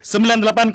98,0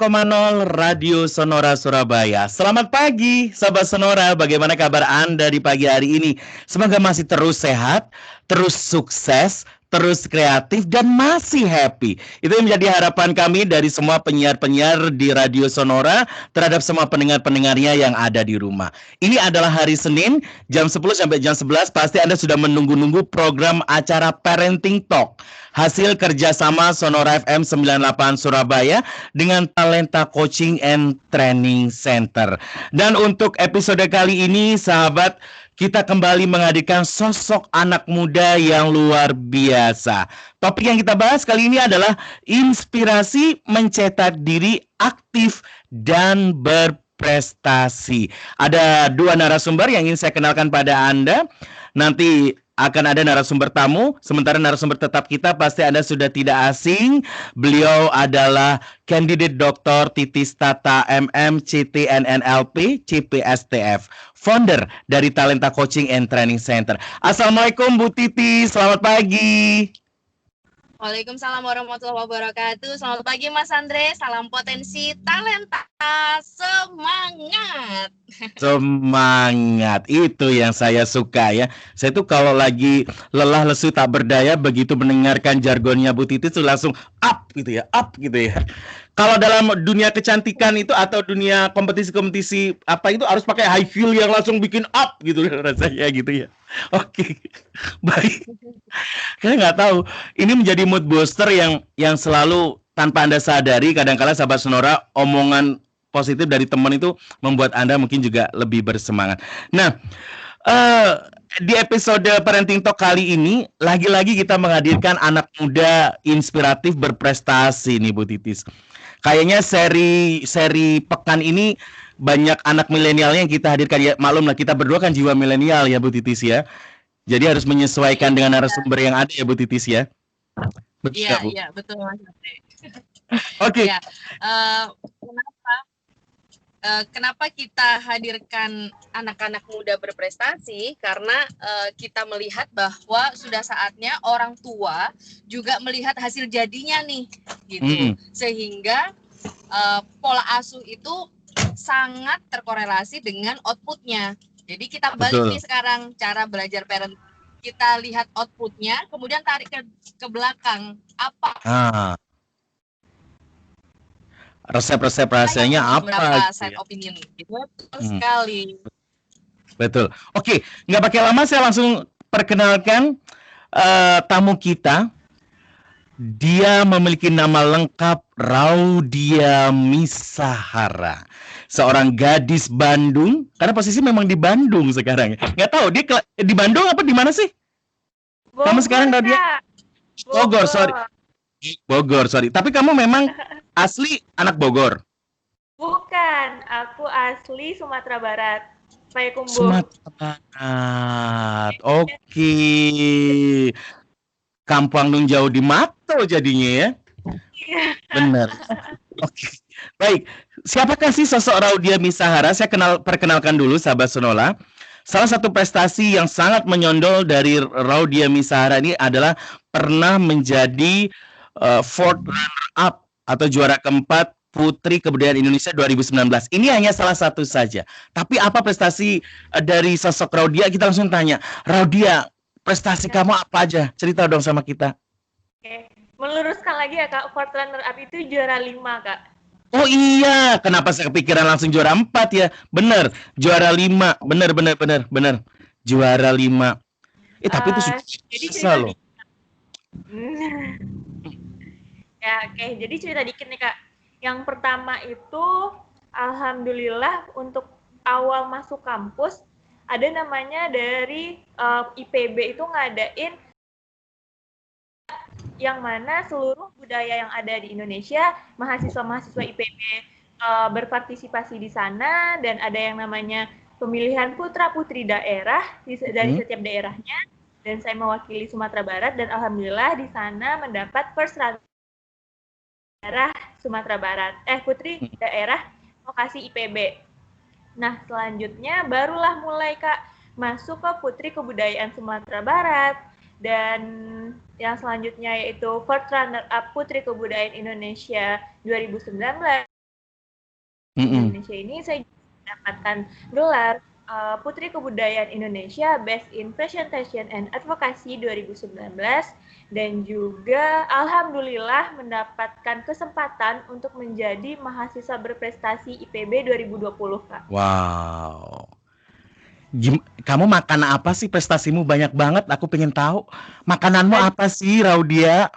Radio Sonora Surabaya. Selamat pagi, sahabat Sonora. Bagaimana kabar Anda di pagi hari ini? Semoga masih terus sehat, terus sukses, terus kreatif, dan masih happy. Itu yang menjadi harapan kami dari semua penyiar-penyiar di Radio Sonora terhadap semua pendengar-pendengarnya yang ada di rumah. Ini adalah hari Senin, jam 10 sampai jam 11. Pasti Anda sudah menunggu-nunggu program acara Parenting Talk. Hasil kerjasama Sonora FM 98 Surabaya dengan Talenta Coaching and Training Center. Dan untuk episode kali ini, sahabat, kita kembali menghadirkan sosok anak muda yang luar biasa. Topik yang kita bahas kali ini adalah inspirasi mencetak diri aktif dan berprestasi. Ada dua narasumber yang ingin saya kenalkan pada Anda. Nanti akan ada narasumber tamu, sementara narasumber tetap kita pasti Anda sudah tidak asing. Beliau adalah Candidate Dr. Titis Tata MM CTNNLP CPSTF, founder dari Talenta Coaching and Training Center. Assalamualaikum Bu Titi, selamat pagi. Waalaikumsalam warahmatullahi wabarakatuh. Selamat pagi Mas Andre, salam potensi talenta, semangat. Semangat, itu yang saya suka ya. Saya tuh kalau lagi lelah lesu tak berdaya, begitu mendengarkan jargonnya Bu Titi tuh langsung up gitu ya. Kalau dalam dunia kecantikan itu atau dunia kompetisi-kompetisi apa itu harus pakai high heel yang langsung bikin up gitu rasanya gitu ya. Oke, baik. Saya nggak tahu. Ini menjadi mood booster yang selalu tanpa Anda sadari, kadang-kala sahabat Sonora, omongan positif dari teman itu membuat Anda mungkin juga lebih bersemangat. Nah, di episode Parenting Talk kali ini, lagi-lagi kita menghadirkan anak muda inspiratif berprestasi nih Bu Titis. Kayaknya seri pekan ini banyak anak milenialnya yang kita hadirkan ya. Maklum lah, kita berdua kan jiwa milenial ya Bu Titis ya. Jadi harus menyesuaikan dengan narasumber yang ada ya Bu Titis ya. Betul, iya, Bu? Iya, betul Mas Andre. Oke. Ya, kenapa kita hadirkan anak-anak muda berprestasi? Karena kita melihat bahwa sudah saatnya orang tua juga melihat hasil jadinya nih, gitu. Sehingga pola asuh itu sangat terkorelasi dengan outputnya. Jadi kita balik nih sekarang cara belajar parent. Kita lihat outputnya, kemudian tarik ke belakang. Apa? Resep-resep rahasianya apa? Side opinion. Betul sekali. Betul. Oke, nggak pakai lama, saya langsung perkenalkan tamu kita. Dia memiliki nama lengkap Raudia Misahara, seorang gadis Bandung. Karena posisi memang di Bandung sekarang. Nggak tahu dia di Bandung apa di mana sih? Bogor, kamu sekarang Raudia? Bogor, sorry. Tapi kamu memang asli anak Bogor? Bukan, aku asli Sumatera Barat, Payakumbuh. Sumatera Barat, oke. Kampung Nung jauh di Mato jadinya ya? Benar. Oke. Baik, siapakah sih sosok Raudia Misahara? Saya perkenalkan dulu sahabat Sonora. Salah satu prestasi yang sangat menyondol dari Raudia Misahara ini adalah pernah menjadi fourth runner up atau juara keempat Putri Kebudayaan Indonesia 2019. Ini hanya salah satu saja. Tapi apa prestasi dari sosok Raudia? Kita langsung tanya. Raudia, prestasi kamu apa aja? Cerita dong sama kita. Oke. Meluruskan lagi ya Kak, fourth runner up itu juara 5 Kak. Oh iya, kenapa saya kepikiran langsung juara 4 ya? Bener, juara 5. Bener. Juara 5. Tapi itu susah loh. Ya, oke. Jadi cerita dikit nih Kak. Yang pertama itu, alhamdulillah untuk awal masuk kampus, ada namanya dari IPB itu ngadain yang mana seluruh budaya yang ada di Indonesia, mahasiswa-mahasiswa IPB berpartisipasi di sana, dan ada yang namanya pemilihan putra-putri daerah dari setiap daerahnya, dan saya mewakili Sumatera Barat, dan alhamdulillah di sana mendapat first runner daerah Sumatera Barat, putri daerah lokasi IPB. Nah, selanjutnya barulah mulai Kak masuk ke Putri Kebudayaan Sumatera Barat, Dan yang selanjutnya yaitu Fourth Runner Up Putri Kebudayaan Indonesia 2019. Indonesia ini saya mendapatkan gelar Putri Kebudayaan Indonesia Best in Presentation and Advocacy 2019 dan juga alhamdulillah mendapatkan kesempatan untuk menjadi mahasiswa berprestasi IPB 2020, Kak. Wow. Kamu makan apa sih? Prestasimu banyak banget. Aku pengen tahu. Makananmu apa sih, Raudia?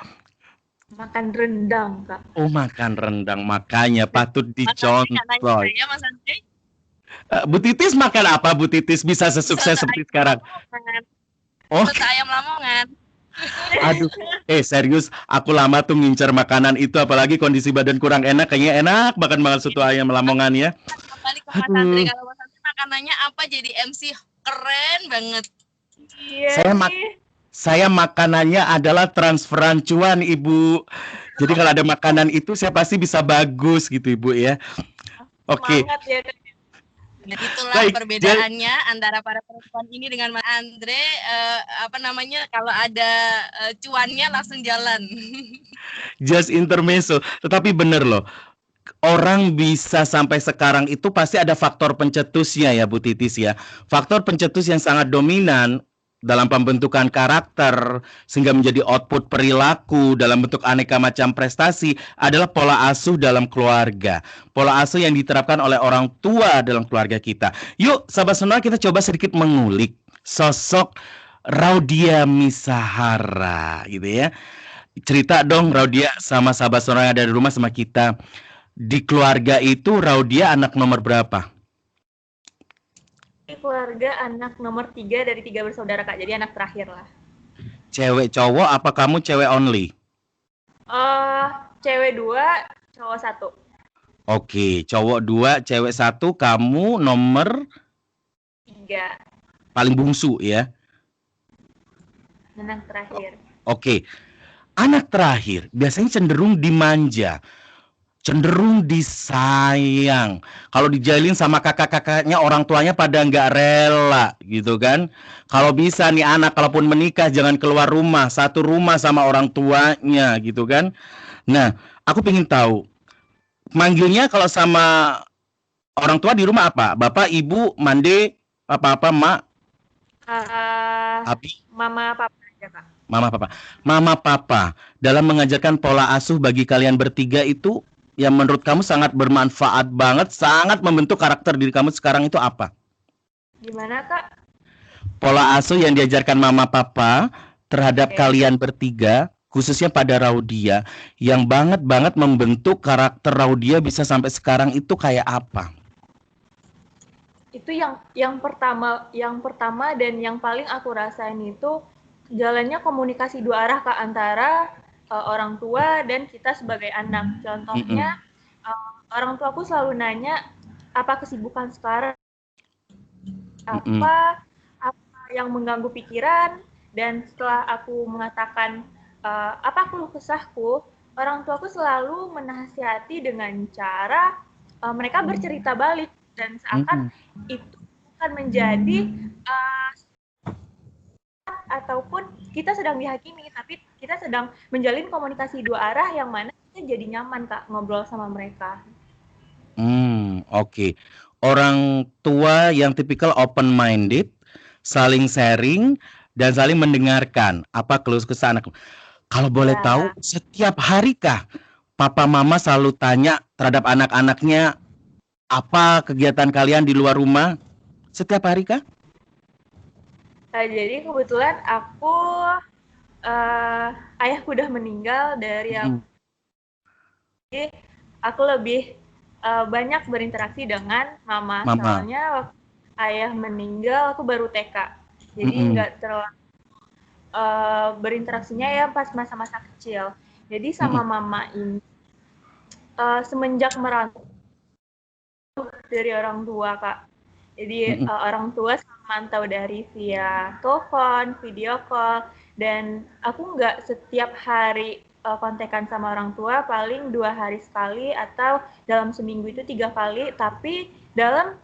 Makan rendang, Kak. Oh, makan rendang. Makanya patut dicontoh. Ya, Mas Andre. Bu Titis makan apa, Bu Titis? Bisa sesukses seperti sekarang? Oh. Soto ayam Lamongan. Aduh, serius, aku lama tuh ngincer makanan itu, apalagi kondisi badan kurang enak, kayaknya enak banget soto ayam Lamongan ya. Kembali ke Mas Andre, kalau Mas Andre makanannya apa jadi MC keren banget. Iya saya makanannya adalah transferan cuan, Ibu. Jadi kalau ada makanan itu saya pasti bisa bagus gitu, Ibu ya. Oke. Semangat ya. Dan itulah perbedaannya antara para perempuan ini dengan Mas Andre, kalau ada cuannya langsung jalan. Just intermezzo, tetapi bener loh, orang bisa sampai sekarang itu pasti ada faktor pencetusnya ya, Bu Titis ya. Faktor pencetus yang sangat dominan dalam pembentukan karakter sehingga menjadi output perilaku dalam bentuk aneka macam prestasi adalah pola asuh dalam keluarga. Pola asuh yang diterapkan oleh orang tua dalam keluarga kita. Yuk, sahabat sonora, kita coba sedikit mengulik sosok Raudia Misahara gitu ya. Cerita dong, Raudia, sama sahabat sonora yang ada di rumah sama kita. Di keluarga itu Raudia anak nomor berapa? Keluarga anak nomor 3 dari 3 bersaudara, Kak. Jadi anak terakhir lah. Cewek cowok apa kamu cewek only? Cewek 2, cowok 1. Oke, cowok 2, cewek 1, kamu nomor 3. Paling bungsu ya? Anak terakhir. Oke. Anak terakhir biasanya cenderung dimanja, cenderung disayang. Kalau dijalin sama kakak-kakaknya, orang tuanya pada nggak rela gitu kan. Kalau bisa nih anak, kalaupun menikah jangan keluar rumah, satu rumah sama orang tuanya gitu kan. Nah, aku pengen tahu, manggilnya kalau sama orang tua di rumah apa? Bapak, ibu, mande, apa-apa, mak? Abi? Mama, papa aja, Kak. Mama, papa. Dalam mengajarkan pola asuh bagi kalian bertiga itu, yang menurut kamu sangat bermanfaat banget, sangat membentuk karakter diri kamu sekarang itu apa? Gimana, Kak? Pola asuh yang diajarkan mama papa terhadap kalian bertiga, khususnya pada Raudia, yang banget membentuk karakter Raudia bisa sampai sekarang itu kayak apa? Itu yang pertama dan yang paling aku rasain itu jalannya komunikasi 2 arah, Kak, antara orang tua dan kita sebagai anak. Contohnya, orang tuaku selalu nanya apa kesibukan sekarang, apa yang mengganggu pikiran, dan setelah aku mengatakan apa keluh kesahku, orang tuaku selalu menasihati dengan cara mereka bercerita balik, dan seakan itu bukan menjadi ataupun kita sedang dihakimi, tapi kita sedang menjalin komunikasi 2 arah yang mana kita jadi nyaman, Kak, ngobrol sama mereka. Oke. Orang tua yang tipikal open minded, saling sharing dan saling mendengarkan apa keluh kesah anak. Kalau boleh tahu, setiap hari kah papa mama selalu tanya terhadap anak-anaknya apa kegiatan kalian di luar rumah? Setiap hari kah? Jadi kebetulan ayahku udah meninggal dari jadi aku lebih banyak berinteraksi dengan mama. Soalnya waktu ayah meninggal aku baru TK, jadi nggak terlalu berinteraksinya ya pas masa-masa kecil. Jadi sama mama ini semenjak merantau dari orang tua, Kak. Jadi orang tua mantau dari via telepon, video call, dan aku nggak setiap hari kontekan sama orang tua, paling 2 hari sekali atau dalam seminggu itu 3 kali. Tapi dalam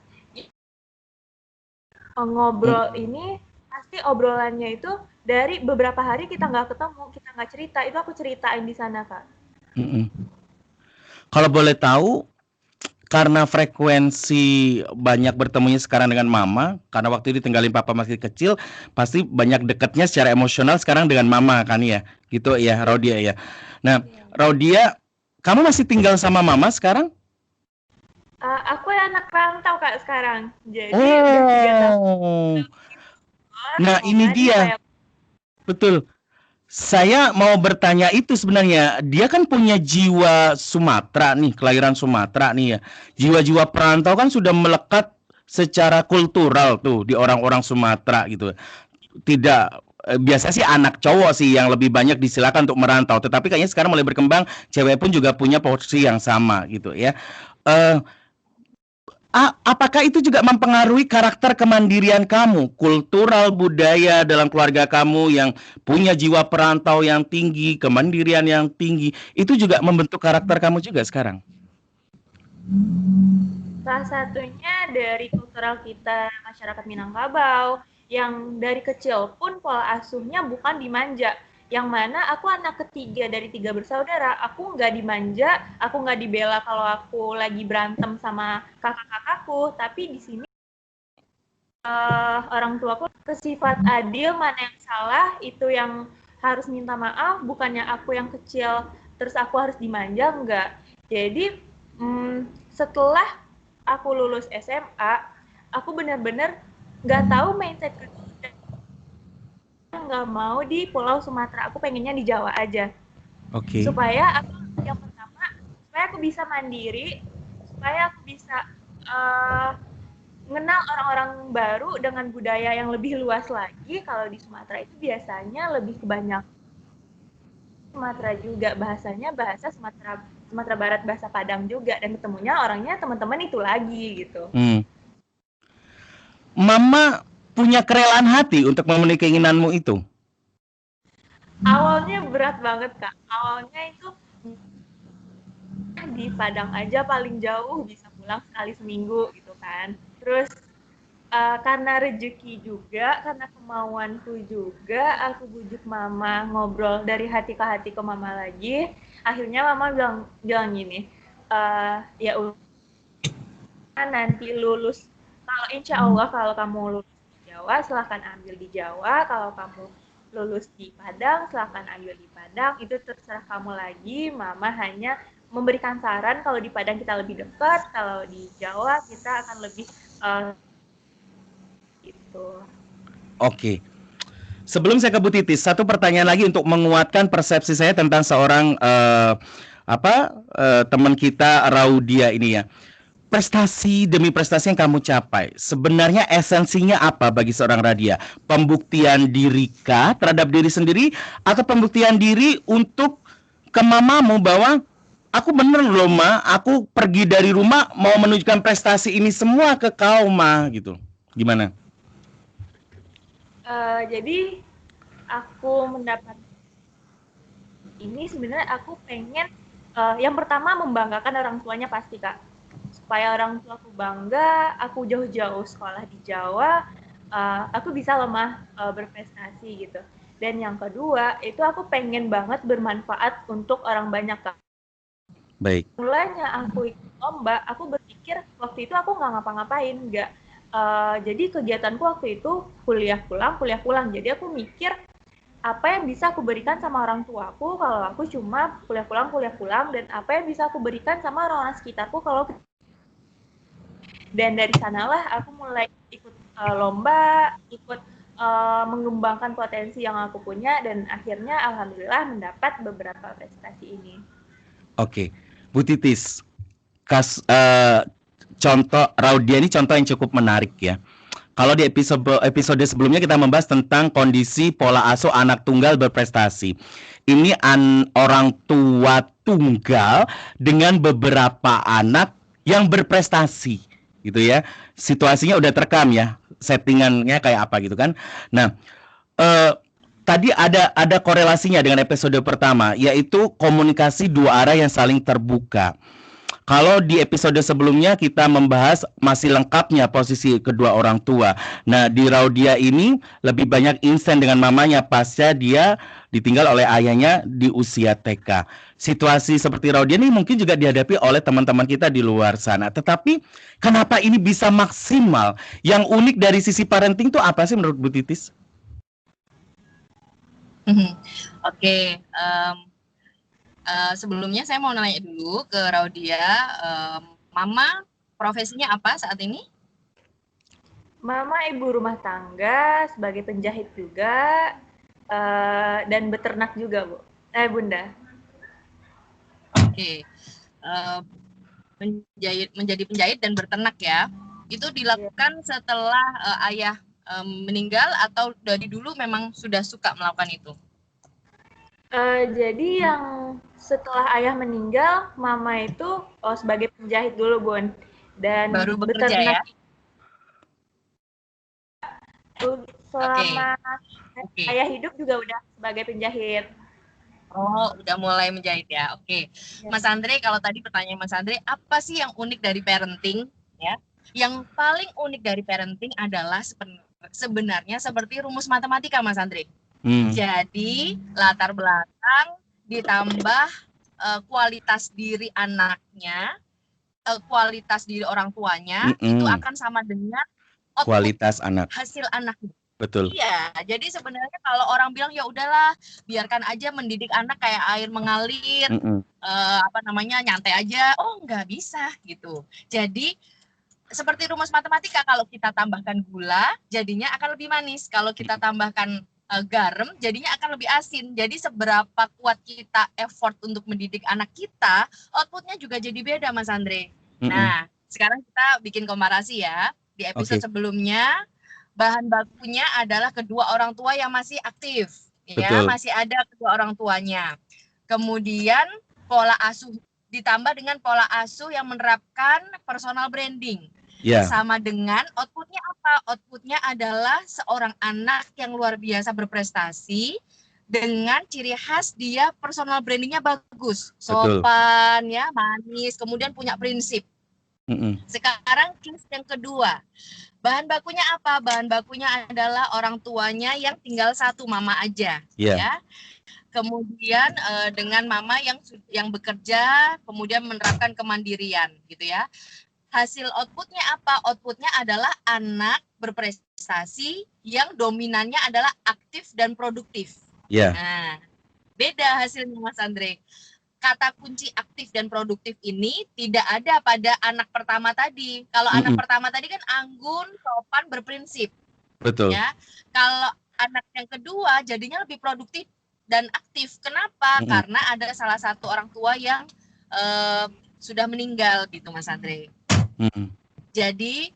ngobrol ini pasti obrolannya itu dari beberapa hari kita nggak ketemu, kita nggak cerita, itu aku ceritain di sana, Kak. Mm-mm. Kalau boleh tahu, karena frekuensi banyak bertemunya sekarang dengan mama, karena waktu itu tinggalin papa masih kecil, pasti banyak dekatnya secara emosional sekarang dengan mama kan ya, gitu ya, Raudia ya. Nah, Raudia, kamu masih tinggal sama mama sekarang? Aku anak rantau, Kak, sekarang. Jadi udah 3 tahun Oh, nah mau ini nggak nih dia, kayak betul. Saya mau bertanya itu sebenarnya, dia kan punya jiwa Sumatera nih, kelahiran Sumatera nih ya. Jiwa-jiwa perantau kan sudah melekat secara kultural tuh di orang-orang Sumatera gitu. Tidak biasa sih anak cowok sih yang lebih banyak disilakan untuk merantau, tetapi kayaknya sekarang mulai berkembang cewek pun juga punya porsi yang sama gitu ya. Eh apakah itu juga mempengaruhi karakter kemandirian kamu, kultural budaya dalam keluarga kamu yang punya jiwa perantau yang tinggi, kemandirian yang tinggi, itu juga membentuk karakter kamu juga sekarang? salah satunya dari kultural kita masyarakat Minangkabau yang dari kecil pun pola asuhnya bukan dimanja. Yang mana aku anak ketiga dari 3 bersaudara, aku nggak dimanja, aku nggak dibela kalau aku lagi berantem sama kakak-kakakku, tapi di sini orang tuaku bersifat adil, mana yang salah itu yang harus minta maaf, bukannya aku yang kecil terus aku harus dimanja, enggak. Jadi setelah aku lulus SMA, aku benar-benar nggak tahu mindset nggak mau di Pulau Sumatera, aku pengennya di Jawa aja. Oke. Supaya aku yang pertama, supaya aku bisa mandiri, supaya aku bisa mengenal orang-orang baru dengan budaya yang lebih luas lagi. Kalau di Sumatera itu biasanya lebih kebanyak Sumatera juga, bahasanya bahasa Sumatera Barat, bahasa Padang juga, dan ketemunya orangnya teman-teman itu lagi gitu. Mama punya kerelaan hati untuk memenuhi keinginanmu itu? Awalnya berat banget, Kak. Awalnya itu di Padang aja paling jauh bisa pulang sekali seminggu gitu kan. Terus karena rezeki juga, karena kemauanku juga, aku bujuk mama ngobrol dari hati ke hati ke mama lagi. Akhirnya mama bilang gini, ya nanti lulus, kalau insya Allah kalau kamu lulus di Jawa, silahkan ambil di Jawa. Kalau kamu lulus di Padang, silahkan ambil di Padang. Itu terserah kamu lagi. Mama hanya memberikan saran kalau di Padang kita lebih dekat, kalau di Jawa kita akan lebih gitu. Oke. Sebelum saya ke Bu Titis, satu pertanyaan lagi untuk menguatkan persepsi saya tentang seorang teman kita Raudia ini ya. Prestasi demi prestasi yang kamu capai, sebenarnya esensinya apa bagi seorang Radia? Pembuktian diri kah terhadap diri sendiri, atau pembuktian diri untuk ke mamamu bahwa aku bener loh ma, aku pergi dari rumah mau menunjukkan prestasi ini semua ke kau ma, gitu. Gimana? Jadi aku mendapat ini sebenarnya aku pengen yang pertama membanggakan orang tuanya pasti, Kak. Supaya orang tuaku bangga, aku jauh-jauh sekolah di Jawa, aku bisa lemah berprestasi gitu. Dan yang kedua, itu aku pengen banget bermanfaat untuk orang banyak, Kak. Baik. Mulanya aku ikut lomba, aku berpikir waktu itu aku nggak ngapa-ngapain, nggak. Jadi kegiatanku waktu itu kuliah pulang. Jadi aku mikir apa yang bisa aku berikan sama orang tuaku kalau aku cuma kuliah pulang, dan apa yang bisa aku berikan sama orang-orang sekitarku kalau. Dan dari sanalah aku mulai ikut lomba, ikut mengembangkan potensi yang aku punya, dan akhirnya alhamdulillah mendapat beberapa prestasi ini. Oke, Bu Titis, contoh Raudia ini contoh yang cukup menarik ya. Kalau di episode sebelumnya kita membahas tentang kondisi pola asuh anak tunggal berprestasi. Ini orang tua tunggal dengan beberapa anak yang berprestasi, gitu ya. Situasinya udah terekam ya, settingannya kayak apa gitu kan. Nah, tadi ada korelasinya dengan episode pertama, yaitu komunikasi dua arah yang saling terbuka. Kalau di episode sebelumnya kita membahas masih lengkapnya posisi kedua orang tua. Nah, di Raudia ini lebih banyak instan dengan mamanya pasca dia ditinggal oleh ayahnya di usia TK. Situasi seperti Raudia ini mungkin juga dihadapi oleh teman-teman kita di luar sana. Tetapi kenapa ini bisa maksimal? Yang unik dari sisi parenting itu apa sih menurut Bu Titis? Oke, sebelumnya saya mau nanya dulu ke Raudia, Mama profesinya apa saat ini? Mama ibu rumah tangga, sebagai penjahit juga, dan beternak juga, Bu. Bunda. Oke, menjadi penjahit dan beternak ya. Itu dilakukan setelah ayah meninggal atau dari dulu memang sudah suka melakukan itu? Jadi yang setelah ayah meninggal, Mama itu sebagai penjahit dulu, Bun. Dan baru bekerja ya? Selama ayah hidup juga udah sebagai penjahit. Oh, udah mulai menjahit ya. Oke. Ya. Mas Andre, kalau tadi pertanyaan Mas Andre, apa sih yang unik dari parenting ya? Yang paling unik dari parenting adalah sebenarnya seperti rumus matematika, Mas Andre. Jadi latar belakang ditambah kualitas diri anaknya, kualitas diri orang tuanya itu akan sama dengan kualitas anak, hasil anaknya. Betul. Iya, jadi sebenarnya kalau orang bilang ya udahlah, biarkan aja mendidik anak kayak air mengalir, nyantai aja. Oh, nggak bisa gitu. Jadi seperti rumus matematika, kalau kita tambahkan gula, jadinya akan lebih manis. Kalau kita tambahkan garam, jadinya akan lebih asin. Jadi seberapa kuat kita effort untuk mendidik anak kita, outputnya juga jadi beda, Mas Andre. Nah, sekarang kita bikin komparasi ya. Di episode sebelumnya, bahan bakunya adalah kedua orang tua yang masih aktif, ya, masih ada kedua orang tuanya. Kemudian pola asuh ditambah dengan pola asuh yang menerapkan personal branding. Sama dengan outputnya apa? Outputnya adalah seorang anak yang luar biasa berprestasi dengan ciri khas dia personal brandingnya bagus, sopan, ya, manis, kemudian punya prinsip. Sekarang case yang kedua, bahan bakunya apa? Bahan bakunya adalah orang tuanya yang tinggal satu, mama aja, ya. Kemudian dengan mama yang bekerja, kemudian menerapkan kemandirian, gitu ya. Hasil outputnya apa? Outputnya adalah anak berprestasi yang dominannya adalah aktif dan produktif. Nah, beda hasilnya, Mas Andre. Kata kunci aktif dan produktif ini tidak ada pada anak pertama tadi. Kalau anak pertama tadi kan anggun, sopan, berprinsip. Betul. Ya. Kalau anak yang kedua jadinya lebih produktif dan aktif. Kenapa? Karena ada salah satu orang tua yang sudah meninggal gitu, Mas Andre. Jadi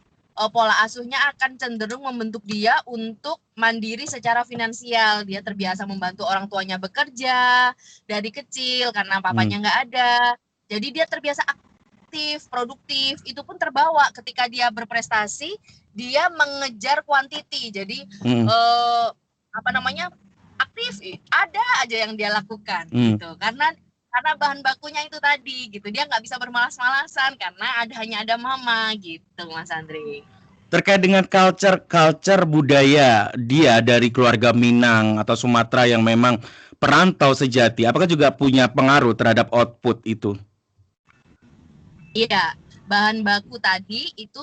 pola asuhnya akan cenderung membentuk dia untuk mandiri secara finansial. Dia terbiasa membantu orang tuanya bekerja dari kecil karena papanya nggak ada. Jadi dia terbiasa aktif, produktif. Itu pun terbawa ketika dia berprestasi, dia mengejar kuantiti. Jadi aktif, ada aja yang dia lakukan gitu. Karena bahan bakunya itu tadi gitu, dia nggak bisa bermalas-malasan karena hanya ada mama gitu, Mas Andre. Terkait dengan culture budaya dia dari keluarga Minang atau Sumatera yang memang perantau sejati, apakah juga punya pengaruh terhadap output itu? Iya, bahan baku tadi itu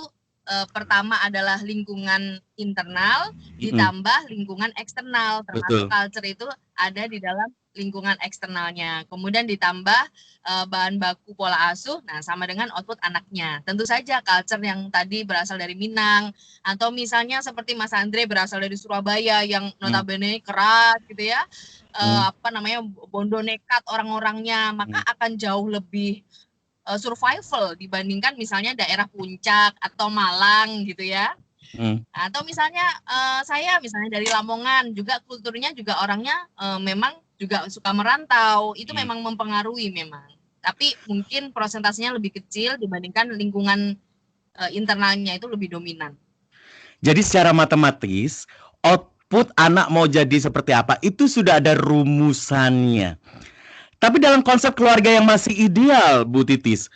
pertama adalah lingkungan internal ditambah lingkungan eksternal, termasuk culture itu ada di dalam lingkungan eksternalnya. Kemudian ditambah bahan baku pola asuh, nah sama dengan output anaknya. Tentu saja culture yang tadi berasal dari Minang, atau misalnya seperti Mas Andre berasal dari Surabaya yang notabene keras gitu ya, bondo nekat orang-orangnya, maka akan jauh lebih survival dibandingkan misalnya daerah Puncak atau Malang gitu ya. Atau misalnya saya misalnya dari Lamongan juga, kulturnya juga orangnya memang juga suka merantau, itu memang mempengaruhi memang. Tapi mungkin prosentasenya lebih kecil dibandingkan lingkungan internalnya itu lebih dominan. Jadi secara matematis output anak mau jadi seperti apa itu sudah ada rumusannya. Tapi dalam konsep keluarga yang masih ideal, Bu Titis,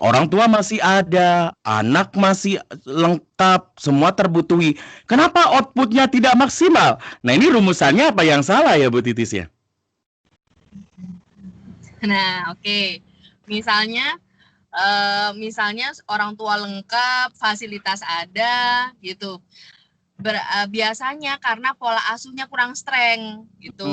Orang tua masih ada, anak masih lengkap, semua terbutuhi. Kenapa outputnya tidak maksimal? Nah, ini rumusannya apa yang salah ya, Bu Titis ya? Nah, oke. Misalnya misalnya orang tua lengkap, fasilitas ada gitu. Biasanya karena pola asuhnya kurang strength gitu.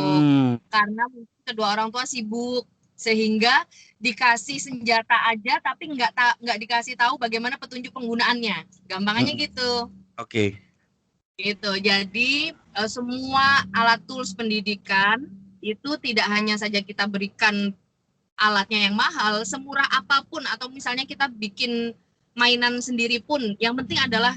Karena mungkin kedua orang tua sibuk sehingga dikasih senjata aja tapi nggak dikasih tahu bagaimana petunjuk penggunaannya. Gampangannya gitu. Oke. Gitu. Jadi semua alat tools pendidikan itu tidak hanya saja kita berikan alatnya yang mahal, semurah apapun atau misalnya kita bikin mainan sendiri pun, yang penting adalah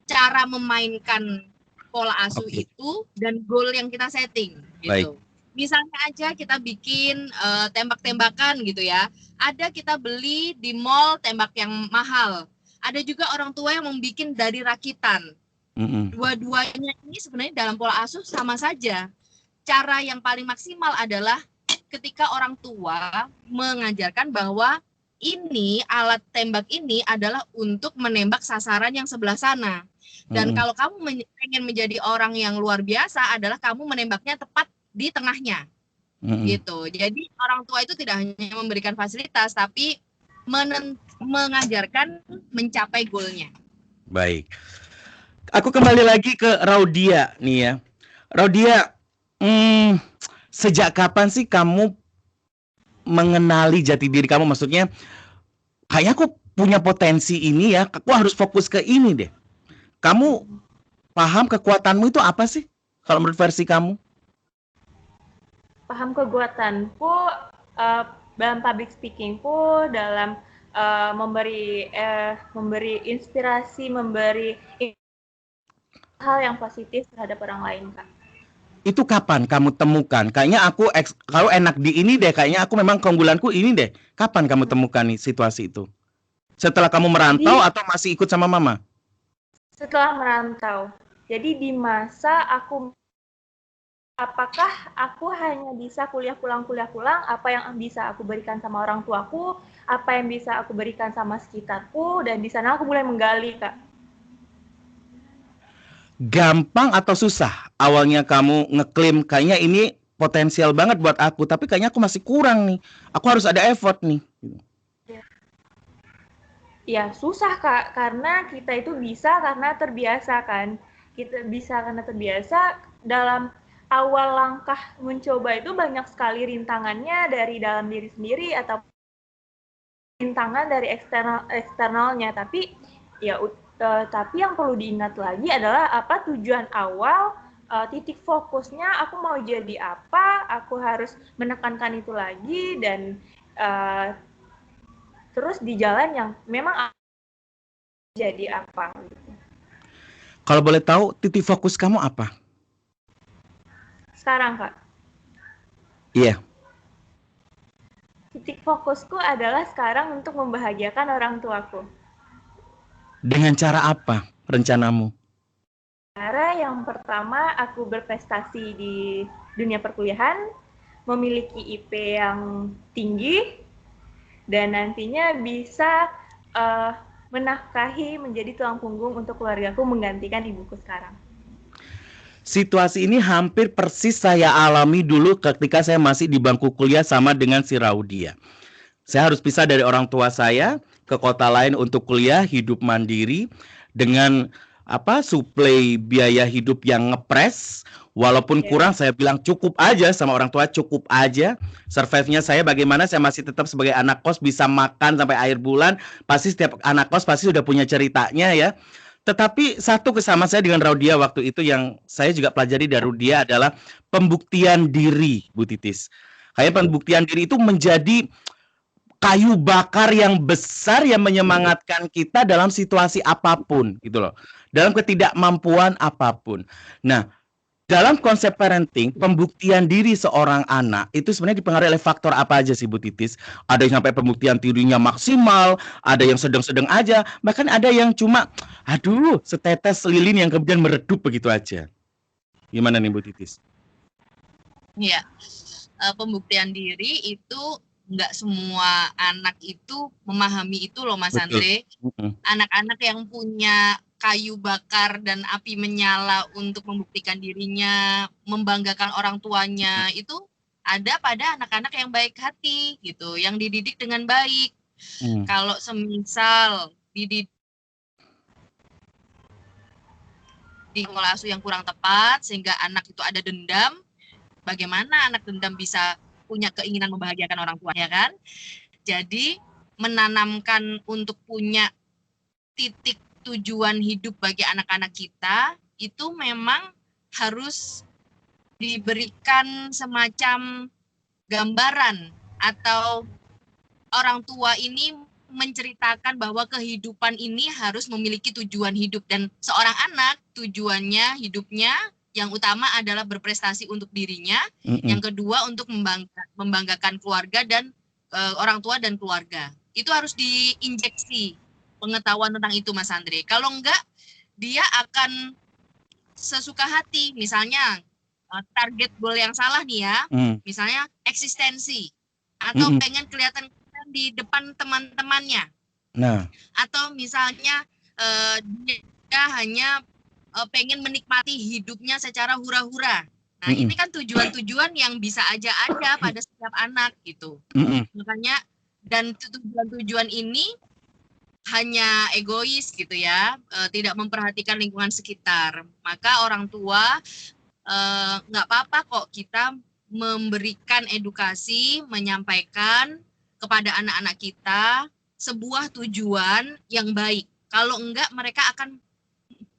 cara memainkan pola asuh itu dan goal yang kita setting gitu. Baik. Misalnya aja kita bikin tembak-tembakan gitu ya. Ada kita beli di mall tembak yang mahal. Ada juga orang tua yang membuat dari rakitan. Dua-duanya ini sebenarnya dalam pola asuh sama saja. Cara yang paling maksimal adalah ketika orang tua mengajarkan bahwa ini alat tembak ini adalah untuk menembak sasaran yang sebelah sana. Dan kalau kamu ingin menjadi orang yang luar biasa adalah kamu menembaknya tepat di tengahnya. Gitu. Jadi orang tua itu tidak hanya memberikan fasilitas tapi mengajarkan mencapai goalnya. Baik. Aku kembali lagi ke Raudia nih ya. Raudia, sejak kapan sih kamu mengenali jati diri kamu? Maksudnya, kayaknya aku punya potensi ini ya, aku harus fokus ke ini deh. Kamu paham kekuatanmu itu apa sih? Kalau menurut versi kamu? Paham kekuatanku dalam public speakingku, dalam memberi inspirasi, memberi hal yang positif terhadap orang lain, Kak. Itu kapan kamu temukan? Kayaknya aku kalau enak di ini deh, kayaknya aku memang keunggulanku ini deh. Kapan kamu temukan nih situasi itu? Setelah kamu merantau atau masih ikut sama mama? Setelah merantau. Jadi di masa apakah aku hanya bisa kuliah pulang, apa yang bisa aku berikan sama orang tuaku, apa yang bisa aku berikan sama sekitarku, dan di sana aku mulai menggali, Kak. Gampang atau susah? Awalnya kamu ngeklaim kayaknya ini potensial banget buat aku, tapi kayaknya aku masih kurang nih. Aku harus ada effort nih. Ya susah, Kak, karena kita itu bisa karena terbiasa kan. Kita bisa karena terbiasa. Dalam awal langkah mencoba itu banyak sekali rintangannya dari dalam diri sendiri atau rintangan dari eksternalnya. Tapi yang perlu diingat lagi adalah apa tujuan awal, titik fokusnya aku mau jadi apa, aku harus menekankan itu lagi, dan terus di jalan yang memang jadi apa. Kalau boleh tahu, titik fokus kamu apa? Sekarang, Kak? Iya. Titik fokusku adalah sekarang untuk membahagiakan orang tuaku. Dengan cara apa rencanamu? Cara yang pertama, aku berprestasi di dunia perkuliahan, memiliki IP yang tinggi, dan nantinya bisa menafkahi menjadi tulang punggung untuk keluargaku menggantikan ibuku sekarang. Situasi ini hampir persis saya alami dulu ketika saya masih di bangku kuliah sama dengan si Raudia. Saya harus pisah dari orang tua saya ke kota lain untuk kuliah, hidup mandiri dengan suplai biaya hidup yang ngepres. Walaupun kurang, saya bilang cukup aja sama orang tua, cukup aja. Survive-nya saya bagaimana, saya masih tetap sebagai anak kos bisa makan sampai akhir bulan. Pasti setiap anak kos pasti sudah punya ceritanya ya. Tetapi satu kesamaan saya dengan Raudia waktu itu yang saya juga pelajari dari Raudia adalah pembuktian diri, Bu Titis. Kayak pembuktian diri itu menjadi kayu bakar yang besar yang menyemangatkan kita dalam situasi apapun gitu loh. Dalam ketidakmampuan apapun. Nah, dalam konsep parenting, pembuktian diri seorang anak itu sebenarnya dipengaruhi oleh faktor apa aja sih, Bu Titis? Ada yang sampai pembuktian dirinya maksimal, ada yang sedang-sedang aja, bahkan ada yang cuma setetes lilin yang kemudian meredup begitu aja. Gimana nih, Bu Titis? Iya. Pembuktian diri itu nggak semua anak itu memahami itu loh Mas Betul. Andre. Mm-mm. Anak-anak yang punya kayu bakar dan api menyala untuk membuktikan dirinya, membanggakan orang tuanya, itu ada pada anak-anak yang baik hati gitu, yang dididik dengan baik. Mm. Kalau semisal dididik di pola asuh yang kurang tepat sehingga anak itu ada dendam, bagaimana anak dendam bisa punya keinginan membahagiakan orang tuanya kan? Jadi menanamkan untuk punya titik tujuan hidup bagi anak-anak kita itu memang harus diberikan semacam gambaran atau orang tua ini menceritakan bahwa kehidupan ini harus memiliki tujuan hidup dan seorang anak tujuannya hidupnya yang utama adalah berprestasi untuk dirinya, yang kedua untuk membanggakan keluarga dan orang tua dan keluarga. Itu harus diinjeksi pengetahuan tentang itu Mas Andre. Kalau enggak dia akan sesuka hati, misalnya target goal yang salah nih ya, misalnya eksistensi atau pengen kelihatan di depan teman-temannya. Nah, atau misalnya dia hanya pengen menikmati hidupnya secara hura-hura. Nah, ini kan tujuan-tujuan yang bisa aja ada pada setiap anak gitu. Makanya dan tujuan-tujuan ini hanya egois gitu ya, tidak memperhatikan lingkungan sekitar. Maka orang tua nggak apa-apa kok kita memberikan edukasi, menyampaikan kepada anak-anak kita sebuah tujuan yang baik. Kalau enggak, mereka akan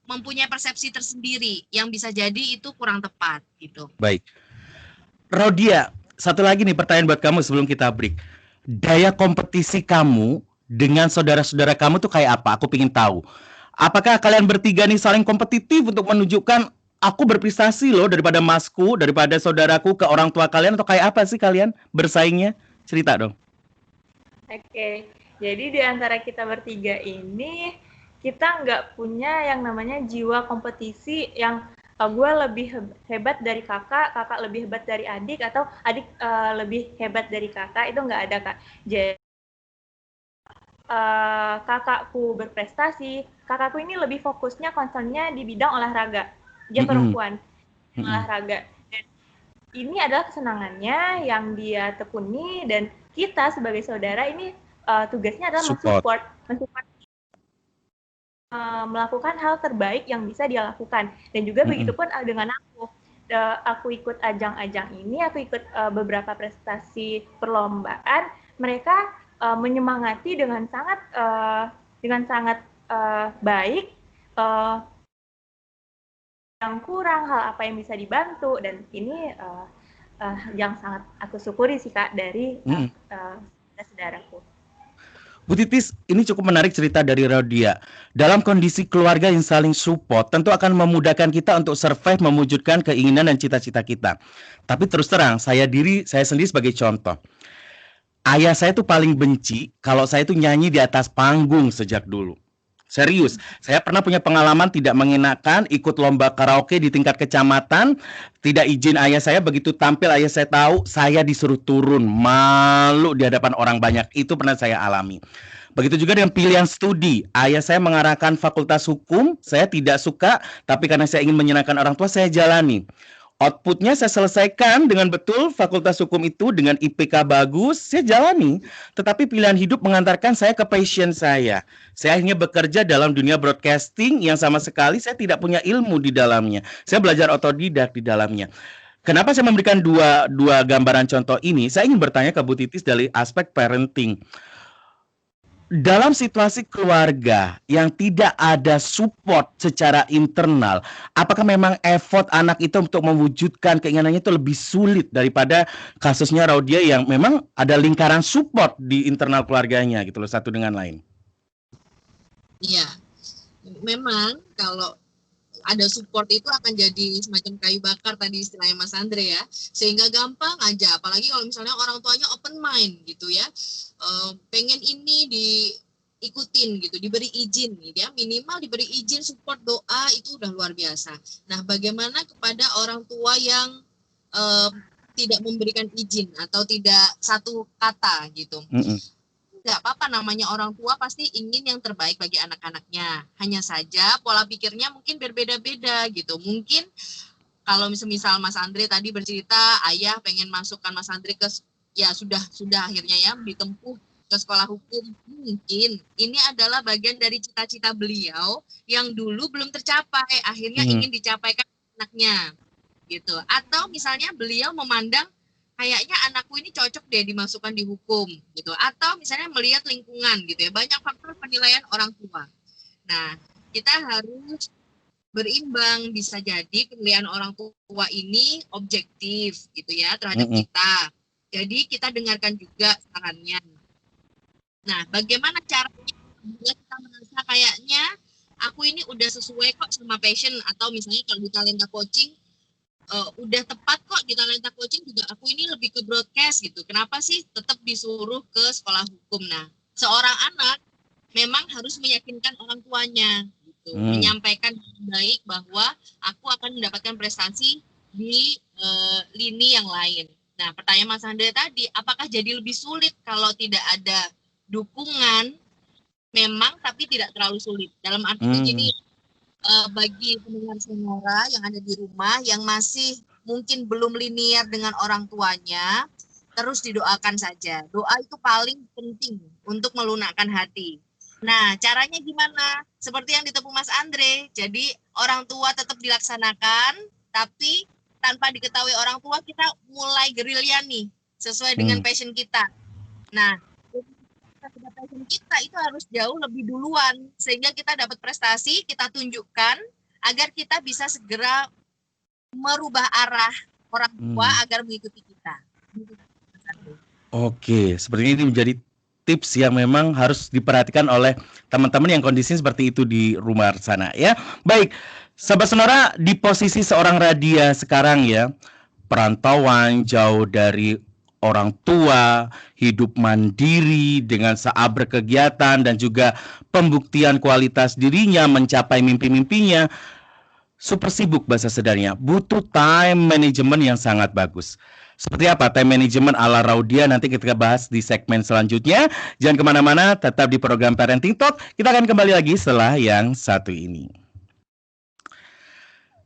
mempunyai persepsi tersendiri yang bisa jadi itu kurang tepat gitu. Baik. Rodia, satu lagi nih pertanyaan buat kamu sebelum kita break. Daya kompetisi kamu dengan saudara-saudara kamu tuh kayak apa? Aku pengen tahu. Apakah kalian bertiga nih saling kompetitif untuk menunjukkan aku berprestasi loh daripada masku, daripada saudaraku ke orang tua kalian, atau kayak apa sih kalian bersaingnya? Cerita dong. Oke, jadi di antara kita bertiga ini kita nggak punya yang namanya jiwa kompetisi yang gue lebih hebat dari kakak, kakak lebih hebat dari adik, atau adik lebih hebat dari kakak, itu nggak ada Kak. Jadi kakakku berprestasi, kakakku ini lebih fokusnya concernnya di bidang olahraga. Dia perempuan, olahraga. Dan ini adalah kesenangannya yang dia tekuni, dan kita sebagai saudara ini tugasnya adalah mensupport melakukan hal terbaik yang bisa dia lakukan. Dan juga begitupun dengan aku ikut ajang-ajang ini, aku ikut beberapa prestasi perlombaan, mereka menyemangati dengan sangat baik yang kurang, hal apa yang bisa dibantu, dan ini yang sangat aku syukuri sih Kak dari saudaraku. Bu Titis, ini cukup menarik cerita dari Rodia. Dalam kondisi keluarga yang saling support, tentu akan memudahkan kita untuk survive mewujudkan keinginan dan cita-cita kita. Tapi terus terang, saya sendiri sebagai contoh. Ayah saya tuh paling benci kalau saya tuh nyanyi di atas panggung sejak dulu. Serius, saya pernah punya pengalaman tidak mengenakan, ikut lomba karaoke di tingkat kecamatan, tidak izin ayah saya, begitu tampil ayah saya tahu, saya disuruh turun, malu di hadapan orang banyak, itu pernah saya alami. Begitu juga dengan pilihan studi, ayah saya mengarahkan fakultas hukum, saya tidak suka, tapi karena saya ingin menyenangkan orang tua, saya jalani. Outputnya saya selesaikan dengan betul fakultas hukum itu dengan IPK bagus, saya jalani. Tetapi pilihan hidup mengantarkan saya ke passion saya. Saya akhirnya bekerja dalam dunia broadcasting yang sama sekali saya tidak punya ilmu di dalamnya. Saya belajar otodidak di dalamnya. Kenapa saya memberikan dua gambaran contoh ini? Saya ingin bertanya ke Bu Titis dari aspek parenting. Dalam situasi keluarga yang tidak ada support secara internal, apakah memang effort anak itu untuk mewujudkan keinginannya itu lebih sulit daripada kasusnya Rodia yang memang ada lingkaran support di internal keluarganya gitu loh, satu dengan lain? Iya, memang kalau ada support itu akan jadi semacam kayu bakar tadi istilahnya Mas Andre ya, sehingga gampang aja, apalagi kalau misalnya orang tuanya open mind gitu ya, pengen ini diikutin gitu, diberi izin gitu ya, minimal diberi izin, support, doa, itu udah luar biasa. Nah, bagaimana kepada orang tua yang tidak memberikan izin atau tidak satu kata gitu. Nggak apa-apa, namanya orang tua pasti ingin yang terbaik bagi anak-anaknya. Hanya saja pola pikirnya mungkin berbeda-beda gitu. Mungkin kalau misal Mas Andre tadi bercerita ayah pengen masukkan Mas Andre ke, ya sudah akhirnya ya ditempuh ke sekolah hukum. Mungkin ini adalah bagian dari cita-cita beliau yang dulu belum tercapai, akhirnya ingin dicapaikan anaknya gitu. Atau misalnya beliau memandang kayaknya anakku ini cocok deh dimasukkan di hukum gitu, atau misalnya melihat lingkungan gitu ya, banyak faktor penilaian orang tua. Nah, kita harus berimbang, bisa jadi penilaian orang tua ini objektif gitu ya terhadap kita. Jadi kita dengarkan juga sarannya. Nah, bagaimana caranya bila kita merasa kayaknya aku ini udah sesuai kok sama passion, atau misalnya kalau di talenta coaching udah tepat kok di talenta coaching juga aku ini lebih ke broadcast gitu. Kenapa sih tetap disuruh ke sekolah hukum? Nah, seorang anak memang harus meyakinkan orang tuanya gitu, menyampaikan dengan baik bahwa aku akan mendapatkan prestasi di lini yang lain. Nah, pertanyaan Mas Andre tadi, apakah jadi lebih sulit kalau tidak ada dukungan? Memang, tapi tidak terlalu sulit. Dalam arti begini, bagi pendengar Sonora yang ada di rumah yang masih mungkin belum linear dengan orang tuanya, terus didoakan saja. Doa itu paling penting untuk melunakkan hati. Nah, caranya gimana? Seperti yang ditepuk Mas Andre. Jadi orang tua tetap dilaksanakan, tapi tanpa diketahui orang tua kita mulai gerilya nih, sesuai dengan passion kita. Nah, passion kita itu harus jauh lebih duluan sehingga kita dapat prestasi, kita tunjukkan agar kita bisa segera merubah arah orang tua agar mengikuti kita. Oke, sepertinya ini menjadi tips yang memang harus diperhatikan oleh teman-teman yang kondisi seperti itu di rumah sana ya. Baik, Sahabat Sonora, di posisi seorang Radia sekarang ya, perantauan jauh dari orang tua, hidup mandiri dengan saat berkegiatan dan juga pembuktian kualitas dirinya mencapai mimpi-mimpinya. Super sibuk bahasa sederhananya, butuh time management yang sangat bagus. Seperti apa time management ala Raudia nanti kita bahas di segmen selanjutnya. Jangan kemana-mana, tetap di program Parenting Talk. Kita akan kembali lagi setelah yang satu ini.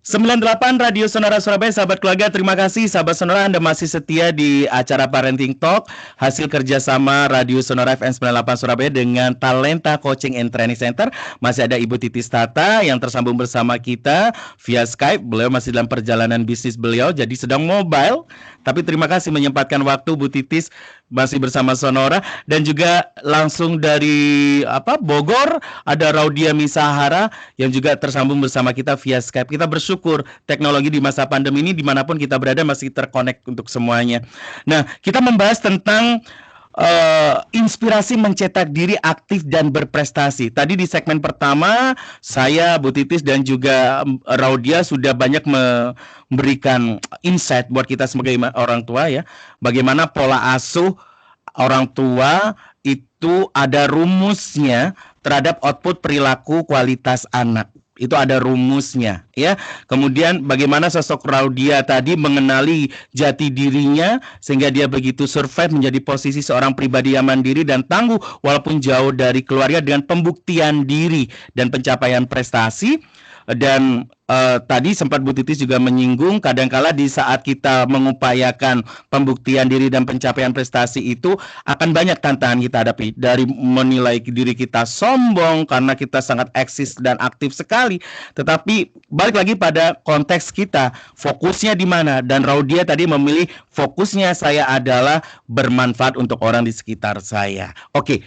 98 Radio Sonora Surabaya, sahabat keluarga, terima kasih sahabat Sonora Anda masih setia di acara Parenting Talk, hasil kerjasama Radio Sonora FM 98 Surabaya dengan Talenta Coaching and Training Center. Masih ada Ibu Titis Tata yang tersambung bersama kita via Skype. Beliau masih dalam perjalanan bisnis beliau, jadi sedang mobile. Tapi terima kasih menyempatkan waktu Bu Titis masih bersama Sonora. Dan juga langsung dari Bogor ada Raudia Misahara yang juga tersambung bersama kita via Skype. Kita bersyukur teknologi di masa pandemi ini dimanapun kita berada masih terkonek untuk semuanya. Nah, kita membahas tentang inspirasi mencetak diri aktif dan berprestasi. Tadi di segmen pertama saya, Bu Titis dan juga Raudia sudah banyak memberikan insight buat kita sebagai orang tua ya. Bagaimana pola asuh orang tua itu ada rumusnya terhadap output perilaku kualitas anak. Itu ada rumusnya ya. Kemudian bagaimana sosok Raudia tadi mengenali jati dirinya sehingga dia begitu survive menjadi posisi seorang pribadi yang mandiri dan tangguh walaupun jauh dari keluarga dengan pembuktian diri dan pencapaian prestasi. Dan tadi sempat Bu Titis juga menyinggung kadangkala di saat kita mengupayakan pembuktian diri dan pencapaian prestasi itu akan banyak tantangan kita hadapi, dari menilai diri kita sombong karena kita sangat eksis dan aktif sekali. Tetapi balik lagi pada konteks kita, fokusnya di mana? Dan Raudia tadi memilih fokusnya saya adalah bermanfaat untuk orang di sekitar saya. Oke.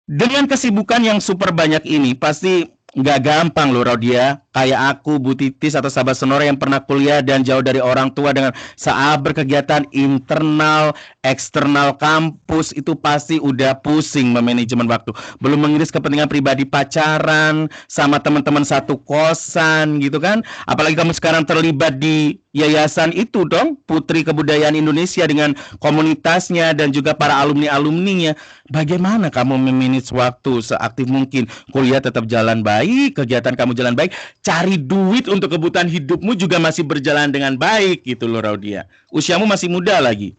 Dengan kesibukan yang super banyak ini pasti nggak gampang loh Raudia, kayak aku, Bu Titis atau sahabat Sonora yang pernah kuliah dan jauh dari orang tua dengan saat berkegiatan internal, eksternal kampus itu pasti udah pusing memanajemen waktu. Belum mengiris kepentingan pribadi pacaran sama teman-teman satu kosan gitu kan. Apalagi kamu sekarang terlibat di yayasan itu dong, Putri Kebudayaan Indonesia dengan komunitasnya dan juga para alumni-alumninya. Bagaimana kamu memanage waktu seaktif mungkin? Kuliah tetap jalan baik, kegiatan kamu jalan baik, cari duit untuk kebutuhan hidupmu juga masih berjalan dengan baik gitu loh Raudia. Usiamu masih muda lagi.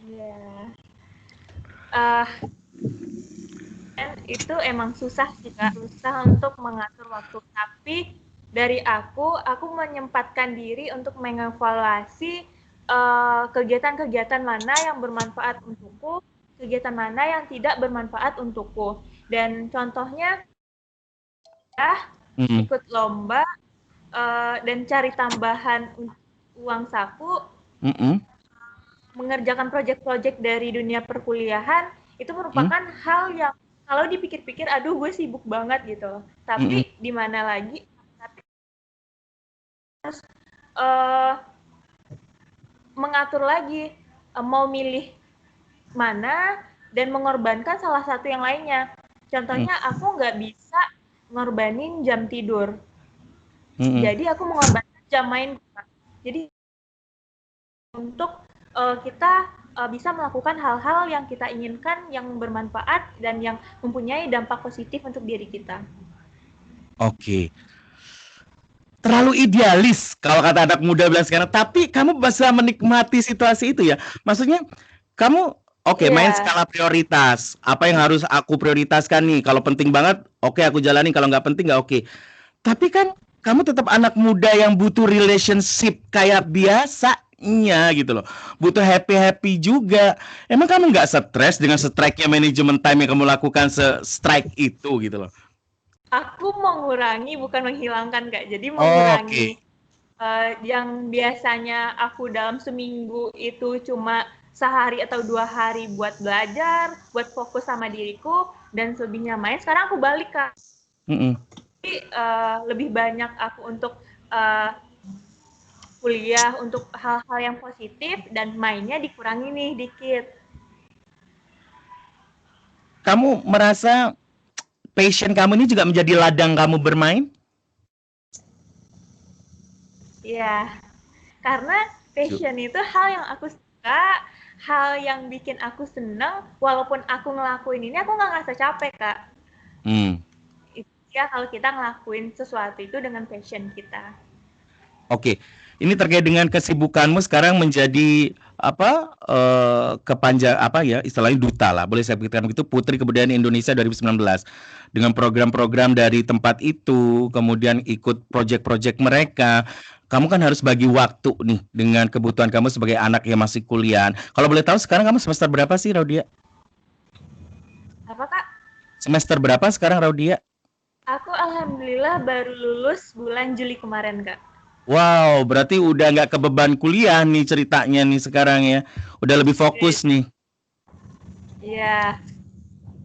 Iya. Eh, dan itu emang susah sih Kak, susah untuk mengatur waktu. Tapi dari aku menyempatkan diri untuk mengevaluasi kegiatan-kegiatan mana yang bermanfaat untukku, kegiatan mana yang tidak bermanfaat untukku. Dan contohnya Hmm. ikut lomba dan cari tambahan uang saku, Mm-mm. mengerjakan proyek-proyek dari dunia perkuliahan, itu Hmm. merupakan hal yang kalau dipikir-pikir, aduh gue sibuk banget gitu. Mm-mm. Tapi di mana lagi, tapi harus uh, mengatur lagi, mau milih mana dan mengorbankan salah satu yang lainnya. Mm-mm. Contohnya aku nggak bisa ngorbanin jam tidur. Mm-mm. Jadi aku mengorbankan jam main. Jadi untuk kita bisa melakukan hal-hal yang kita inginkan, yang bermanfaat dan yang mempunyai dampak positif untuk diri kita. Oke. Terlalu idealis kalau kata anak muda bilang sekarang. Tapi kamu bisa menikmati situasi itu ya. Maksudnya kamu main Iya, skala prioritas. Apa yang harus aku prioritaskan nih? Kalau penting banget, aku jalani. Kalau nggak penting nggak oke. Tapi kan kamu tetap anak muda yang butuh relationship kayak biasanya gitu loh. Butuh happy-happy juga. Emang kamu nggak stres dengan strike-nya manajemen time yang kamu lakukan se-strike itu gitu loh? aku mengurangi bukan menghilangkan Kak. Jadi mengurangi Oke. yang biasanya aku dalam seminggu itu cuma sehari atau 2 hari buat belajar, buat fokus sama diriku, dan selebihnya main. Sekarang aku balik Kak. Mm-mm. Jadi lebih banyak aku untuk uh, kuliah, untuk hal-hal yang positif, dan mainnya dikurangi nih dikit. Kamu merasa passion kamu ini juga menjadi ladang kamu bermain? Iya, karena passion itu hal yang aku suka, hal yang bikin aku seneng, walaupun aku ngelakuin ini, aku nggak ngerasa capek, Kak. Hmm. Itu ya kalau kita ngelakuin sesuatu itu dengan passion kita. Oke, ini terkait dengan kesibukanmu sekarang menjadi kepanjang apa ya istilahnya duta lah, boleh saya pikirkan begitu, Putri Kebudayaan Indonesia 2019 dengan program-program dari tempat itu, kemudian ikut proyek-proyek mereka. Kamu kan harus bagi waktu nih dengan kebutuhan kamu sebagai anak yang masih kuliah. Kalau boleh tahu sekarang kamu semester berapa sih, Raudia? Apa, Kak? Semester berapa sekarang, Raudia? Aku alhamdulillah baru lulus bulan Juli kemarin, Kak. Wow, berarti udah nggak kebeban kuliah nih ceritanya nih sekarang ya. Udah lebih fokus nih. Iya,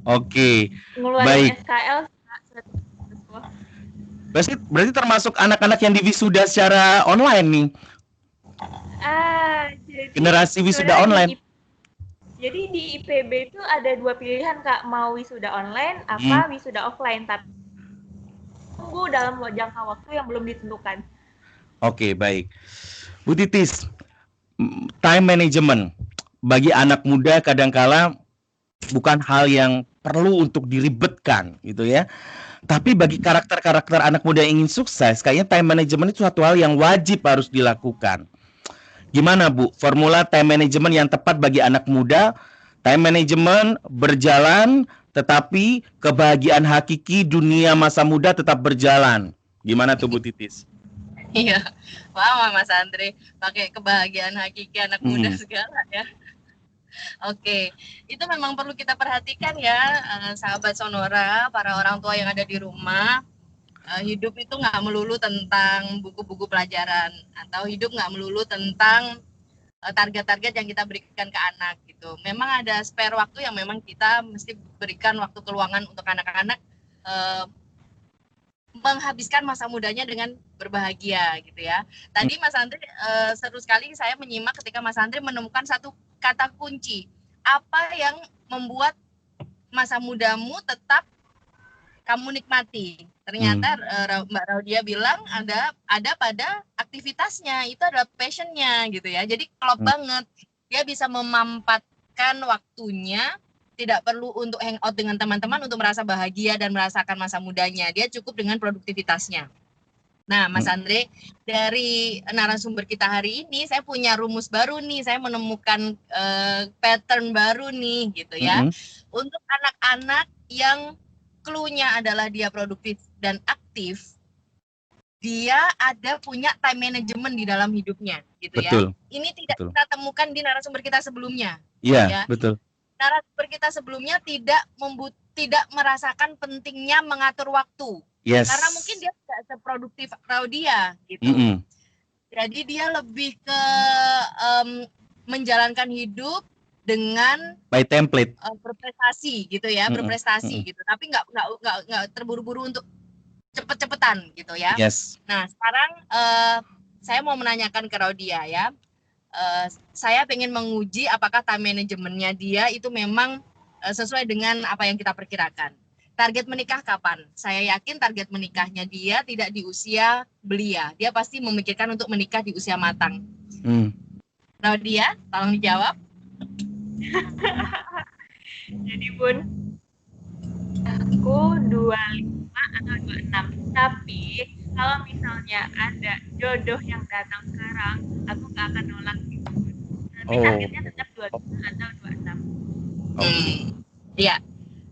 Oke, ngeluarin baik. SKL, Kak. Berarti termasuk anak-anak yang diwisuda secara online nih. Jadi Generasi wisuda sebenarnya online. di IPB itu ada 2 pilihan, Kak. Mau wisuda online, Hmm. apa wisuda offline. Tapi tunggu dalam jangka waktu yang belum ditentukan. Oke, baik. Bu Titis, time management bagi anak muda kadangkala bukan hal yang perlu untuk diribetkan gitu ya. Tapi bagi karakter-karakter anak muda yang ingin sukses, kayaknya time management itu suatu hal yang wajib harus dilakukan. Gimana Bu, formula time management yang tepat bagi anak muda? Time management berjalan, tetapi kebahagiaan hakiki dunia masa muda tetap berjalan. Gimana tuh Bu Titis? Iya, wah Mas Andre pakai kebahagiaan hakiki anak muda segala ya. Oke, itu memang perlu kita perhatikan ya, sahabat Sonora, para orang tua yang ada di rumah. Hidup itu nggak melulu tentang buku-buku pelajaran, atau hidup nggak melulu tentang target-target yang kita berikan ke anak gitu. Memang ada spare waktu yang memang kita mesti berikan waktu keluangan untuk anak-anak menghabiskan masa mudanya dengan berbahagia gitu ya. Tadi Mas Andri seru sekali saya menyimak ketika Mas Andri menemukan satu kata kunci. Apa yang membuat masa mudamu tetap kamu nikmati? Ternyata Mbak Raudia bilang ada pada aktivitasnya, itu adalah passionnya gitu ya. Jadi klop banget. Dia bisa memampatkan waktunya, tidak perlu untuk hangout dengan teman-teman untuk merasa bahagia dan merasakan masa mudanya. Dia cukup dengan produktivitasnya. Nah, Mas Andre, dari narasumber kita hari ini, saya punya rumus baru nih. Saya menemukan pattern baru nih, gitu ya. Untuk anak-anak yang clue-nya adalah dia produktif dan aktif, dia ada punya time management di dalam hidupnya, gitu Betul. ya. Ini tidak Betul. kita temukan di narasumber kita sebelumnya. Iya, Ya. betul. Narasumber kita sebelumnya tidak merasakan pentingnya mengatur waktu. Yes. Karena mungkin dia tidak seproduktif Claudia gitu. Jadi dia lebih ke menjalankan hidup dengan by template, berprestasi gitu ya, berprestasi gitu. Tapi nggak terburu-buru untuk cepet-cepetan gitu ya. Yes. Nah sekarang saya mau menanyakan ke Claudia ya. Saya pengen menguji apakah time manajemennya dia itu memang sesuai dengan apa yang kita perkirakan. Target menikah kapan? Saya yakin target menikahnya dia tidak di usia belia. Dia pasti memikirkan untuk menikah di usia matang. Claudia, tolong dijawab. Jadi Bun, aku 25 atau 26. Tapi kalau misalnya ada jodoh yang datang sekarang, aku gak akan nolak gitu. Tapi targetnya tetap 25 atau 26. Iya.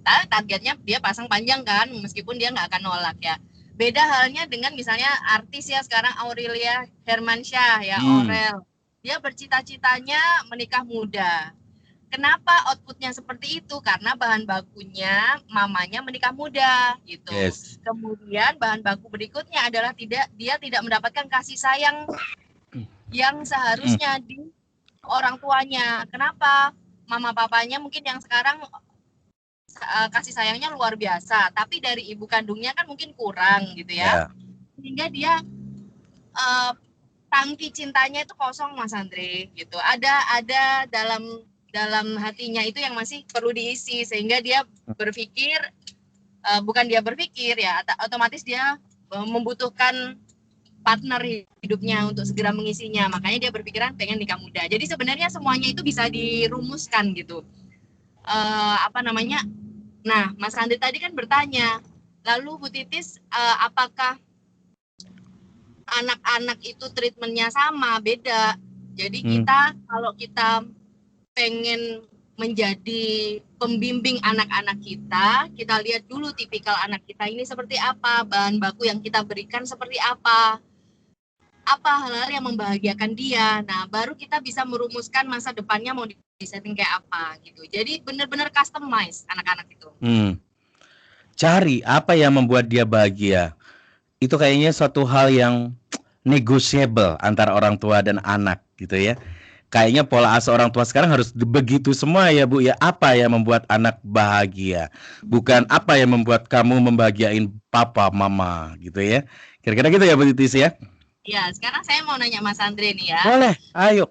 Targetnya dia pasang panjang kan, meskipun dia nggak akan nolak ya. Beda halnya dengan misalnya artis ya sekarang Aurelia Hermansyah ya, Aurel. Dia bercita-citanya menikah muda. Kenapa outputnya seperti itu? Karena bahan bakunya mamanya menikah muda gitu. Yes. Kemudian bahan baku berikutnya adalah dia tidak mendapatkan kasih sayang yang seharusnya di orang tuanya. Kenapa? Mama papanya mungkin yang sekarang kasih sayangnya luar biasa, tapi dari ibu kandungnya kan mungkin kurang gitu ya. Sehingga dia tangki cintanya itu kosong Mas Andre gitu. Ada dalam hatinya itu yang masih perlu diisi, sehingga dia berpikir bukan dia berpikir ya, otomatis dia membutuhkan partner hidupnya untuk segera mengisinya. Makanya dia berpikiran pengen nikah muda. Jadi sebenarnya semuanya itu bisa dirumuskan gitu. Nah, Mas Andre tadi kan bertanya, lalu Bu Titis, apakah anak-anak itu treatmentnya sama, beda? Jadi kalau kita pengen menjadi pembimbing anak-anak kita lihat dulu tipikal anak kita ini seperti apa, bahan baku yang kita berikan seperti apa hal-hal yang membahagiakan dia. Nah, baru kita bisa merumuskan masa depannya mau disetting kayak apa gitu. Jadi benar-benar customize anak-anak itu. Cari apa yang membuat dia bahagia. Itu kayaknya suatu hal yang negotiable antara orang tua dan anak gitu ya. Kayaknya pola asuh orang tua sekarang harus begitu semua ya Bu ya. Apa yang membuat anak bahagia, bukan apa yang membuat kamu membahagiain papa mama gitu ya. Kira-kira gitu ya Bu Titis ya. Ya, sekarang saya mau nanya Mas Andre nih ya. Boleh, ayo.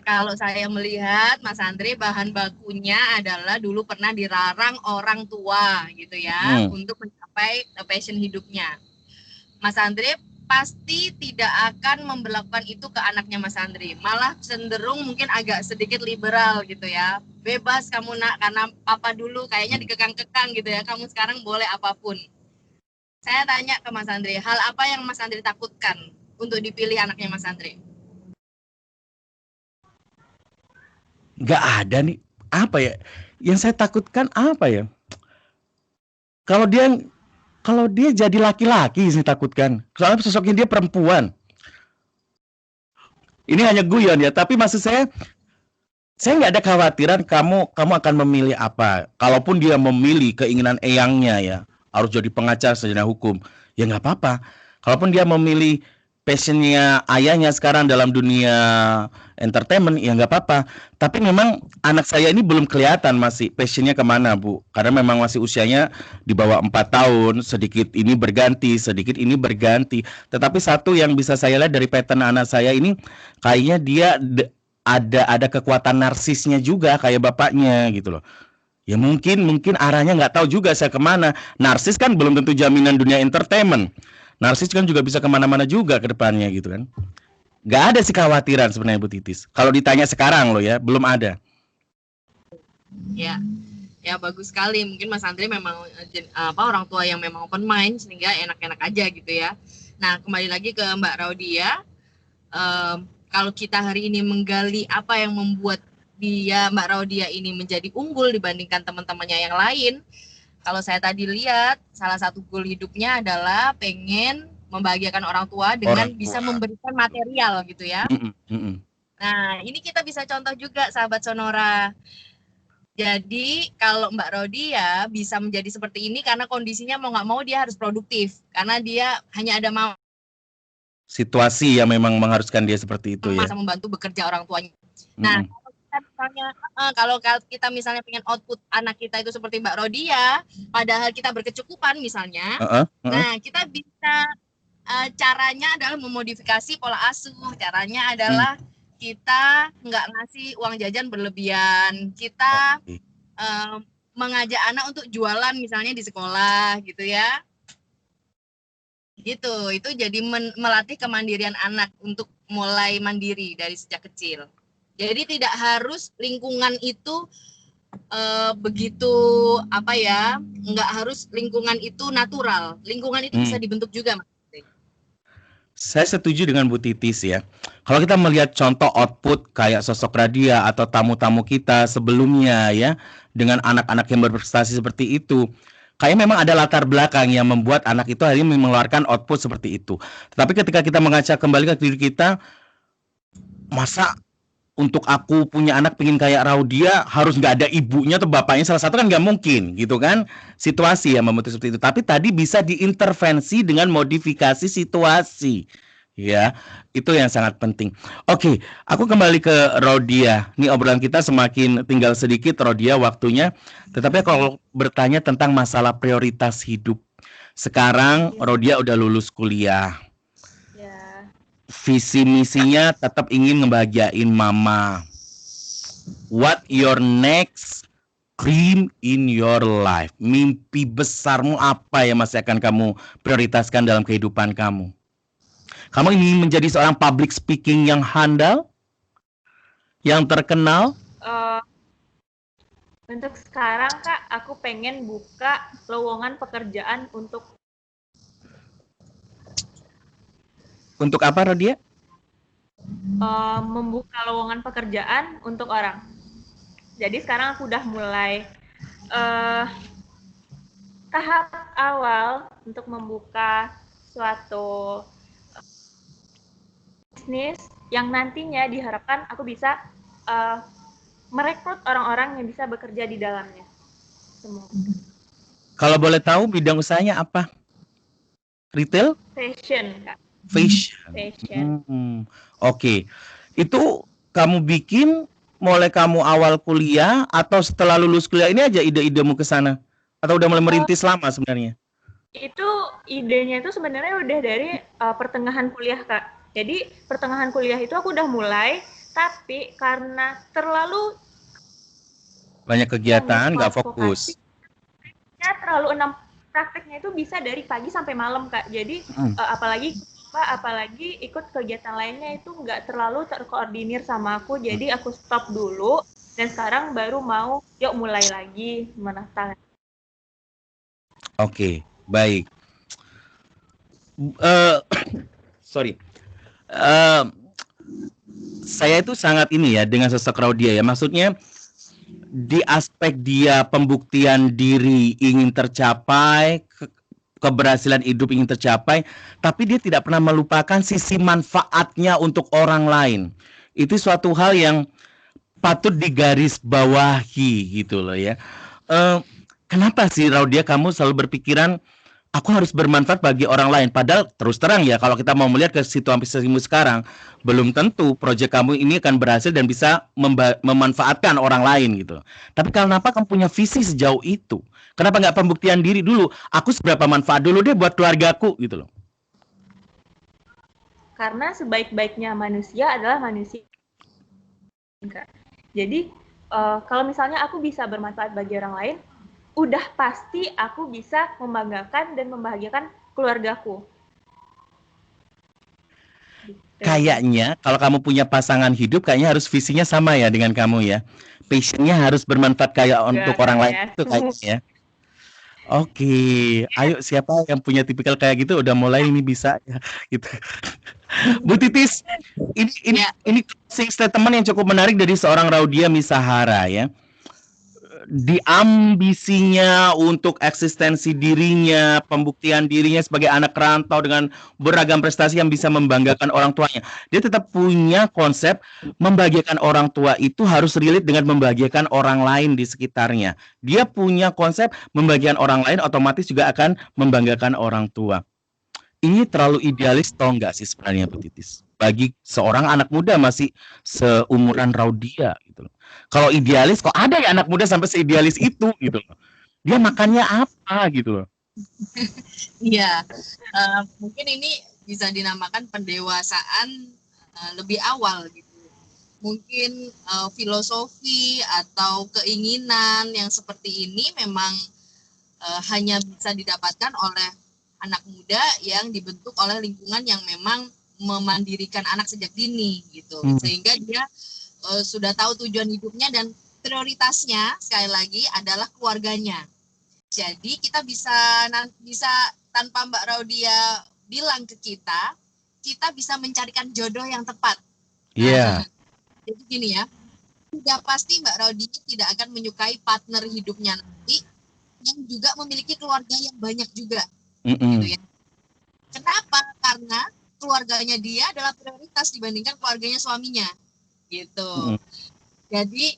Kalau saya melihat Mas Andre bahan bakunya adalah dulu pernah dilarang orang tua gitu ya untuk mencapai passion hidupnya. Mas Andre pasti tidak akan memberlakukan itu ke anaknya Mas Andre. Malah cenderung mungkin agak sedikit liberal gitu ya. Bebas kamu nak, karena papa dulu kayaknya dikekang-kekang gitu ya. Kamu sekarang boleh apapun. Saya tanya ke Mas Andre, hal apa yang Mas Andre takutkan untuk dipilih anaknya Mas Andre? Nggak ada nih. Apa ya? Yang saya takutkan apa ya? Kalau dia jadi laki-laki saya takutkan. Soalnya sosoknya dia perempuan. Ini hanya guyon ya, tapi maksud saya nggak ada khawatiran kamu akan memilih apa. Kalaupun dia memilih keinginan eyangnya ya, harus jadi pengacara sarjana hukum, ya nggak apa-apa. Kalaupun dia memilih passionnya ayahnya sekarang dalam dunia entertainment, ya nggak apa-apa. Tapi memang anak saya ini belum kelihatan masih passionnya kemana Bu, karena memang masih usianya di bawah 4 tahun, sedikit ini berganti. Tetapi satu yang bisa saya lihat dari pattern anak saya ini, kayaknya dia ada kekuatan narsisnya juga kayak bapaknya gitu loh. Ya mungkin arahnya nggak tahu juga saya kemana. Narsis kan belum tentu jaminan dunia entertainment. Narsis kan juga bisa kemana-mana juga ke depannya gitu kan. Nggak ada sih kekhawatiran sebenarnya Bu Titis. Kalau ditanya sekarang loh ya, belum ada. Ya bagus sekali. Mungkin Mas Andre memang orang tua yang memang open mind sehingga enak-enak aja gitu ya. Nah, kembali lagi ke Mbak Raudia, kalau kita hari ini menggali apa yang membuat Mbak Raudia ini menjadi unggul dibandingkan teman-temannya yang lain, kalau saya tadi lihat, salah satu goal hidupnya adalah pengen membahagiakan orang tua dengan Orang bisa tua. memberikan material gitu ya. Nah, ini kita bisa contoh juga sahabat Sonora. Jadi kalau Mbak Raudia bisa menjadi seperti ini karena kondisinya mau nggak mau dia harus produktif. Karena dia hanya ada Situasi yang memang mengharuskan dia seperti itu ya. masa membantu bekerja orang tuanya. Nah, kalau kita misalnya pengen output anak kita itu seperti Mbak Raudia, padahal kita berkecukupan misalnya, nah kita bisa caranya adalah memodifikasi pola asuh. Caranya adalah kita nggak ngasih uang jajan berlebihan. Kita mengajak anak untuk jualan misalnya di sekolah gitu ya. Gitu, itu jadi melatih kemandirian anak untuk mulai mandiri dari sejak kecil. Jadi tidak harus lingkungan itu begitu nggak harus lingkungan itu natural. Lingkungan itu bisa dibentuk juga, Mas. Saya setuju dengan Bu Titis ya. Kalau kita melihat contoh output kayak sosok Radia atau tamu-tamu kita sebelumnya ya, dengan anak-anak yang berprestasi seperti itu, kayaknya memang ada latar belakang yang membuat anak itu hari ini mengeluarkan output seperti itu. Tetapi ketika kita mengaca kembali ke diri kita, masa untuk aku punya anak pengen kayak Raudia harus nggak ada ibunya atau bapaknya salah satu kan nggak mungkin gitu kan, situasi yang membentuk seperti itu. Tapi tadi bisa diintervensi dengan modifikasi situasi ya, itu yang sangat penting. Oke, aku kembali ke Raudia. Ini obrolan kita semakin tinggal sedikit Raudia waktunya. Tetapi kalau bertanya tentang masalah prioritas hidup, sekarang Raudia udah lulus kuliah. Visi misinya tetap ingin ngebahagiain mama. What your next dream in your life? Mimpi besarmu apa yang masih akan kamu prioritaskan dalam kehidupan kamu? Kamu ingin menjadi seorang public speaking yang handal? Yang terkenal? Untuk sekarang Kak, aku pengen buka lowongan pekerjaan untuk apa, Rodia? Membuka lowongan pekerjaan untuk orang. Jadi sekarang aku udah mulai tahap awal untuk membuka suatu bisnis yang nantinya diharapkan aku bisa merekrut orang-orang yang bisa bekerja di dalamnya. Semua. Kalau boleh tahu bidang usahanya apa? Retail? Fashion, Kak. Fashion. Oke. Itu kamu bikin mulai kamu awal kuliah atau setelah lulus kuliah ini aja ide-idemu ke sana? Atau udah mulai merintis lama sebenarnya? Itu idenya itu sebenarnya udah dari pertengahan kuliah, Kak. Jadi pertengahan kuliah itu aku udah mulai, tapi karena terlalu banyak kegiatan, nggak fokus. Ya, terlalu prakteknya itu bisa dari pagi sampai malam, Kak. Jadi apalagi ikut kegiatan lainnya itu nggak terlalu terkoordinir sama aku, jadi aku stop dulu dan sekarang baru mau mulai lagi menata. Oke, baik. Saya itu sangat ini ya dengan sosok Raudia ya, maksudnya di aspek dia pembuktian diri ingin tercapai, keberhasilan hidup ingin tercapai, tapi dia tidak pernah melupakan sisi manfaatnya untuk orang lain. Itu suatu hal yang patut digarisbawahi gitu loh ya. Kenapa sih Raudia kamu selalu berpikiran aku harus bermanfaat bagi orang lain? Padahal terus terang ya, kalau kita mau melihat ke situasimu sekarang, belum tentu proyek kamu ini akan berhasil dan bisa memanfaatkan orang lain gitu. Tapi kenapa kamu punya visi sejauh itu? Kenapa nggak pembuktian diri dulu? Aku seberapa manfaat dulu deh buat keluargaku gitu loh. Karena sebaik-baiknya manusia adalah manusia. Jadi kalau misalnya aku bisa bermanfaat bagi orang lain, udah pasti aku bisa membanggakan dan membahagiakan keluargaku. Kayaknya kalau kamu punya pasangan hidup, kayaknya harus visinya sama ya dengan kamu ya. Passionnya harus bermanfaat kayak untuk orang lain itu kayaknya ya. Oke, ayo siapa yang punya tipikal kayak gitu udah mulai ini bisa ya gitu. Bu Titis, Ya, ini closing statement yang cukup menarik dari seorang Raudia Misahara ya. Di ambisinya untuk eksistensi dirinya, pembuktian dirinya sebagai anak rantau dengan beragam prestasi yang bisa membanggakan orang tuanya. Dia tetap punya konsep membahagiakan orang tua itu harus relate dengan membahagiakan orang lain di sekitarnya. Dia punya konsep membahagiakan orang lain otomatis juga akan membanggakan orang tua. Ini terlalu idealis atau enggak sih sebenarnya Bu Titis? Bagi seorang anak muda masih seumuran Raudia gitu loh. Kalau idealis kok ada ya anak muda sampai seidealis itu gitu loh. Dia makannya apa gitu loh. iya. Mungkin ini bisa dinamakan pendewasaan lebih awal gitu. Mungkin filosofi atau keinginan yang seperti ini memang hanya bisa didapatkan oleh anak muda yang dibentuk oleh lingkungan yang memang memandirikan anak sejak dini gitu. Sehingga dia sudah tahu tujuan hidupnya dan prioritasnya sekali lagi adalah keluarganya. Jadi kita bisa tanpa Mbak Raudia bilang ke kita bisa mencarikan jodoh yang tepat. Iya. Jadi gini ya, sudah pasti Mbak Raudia tidak akan menyukai partner hidupnya nanti yang juga memiliki keluarga yang banyak juga. Gitu ya. Kenapa? Karena keluarganya dia adalah prioritas dibandingkan keluarganya suaminya. Gitu. Jadi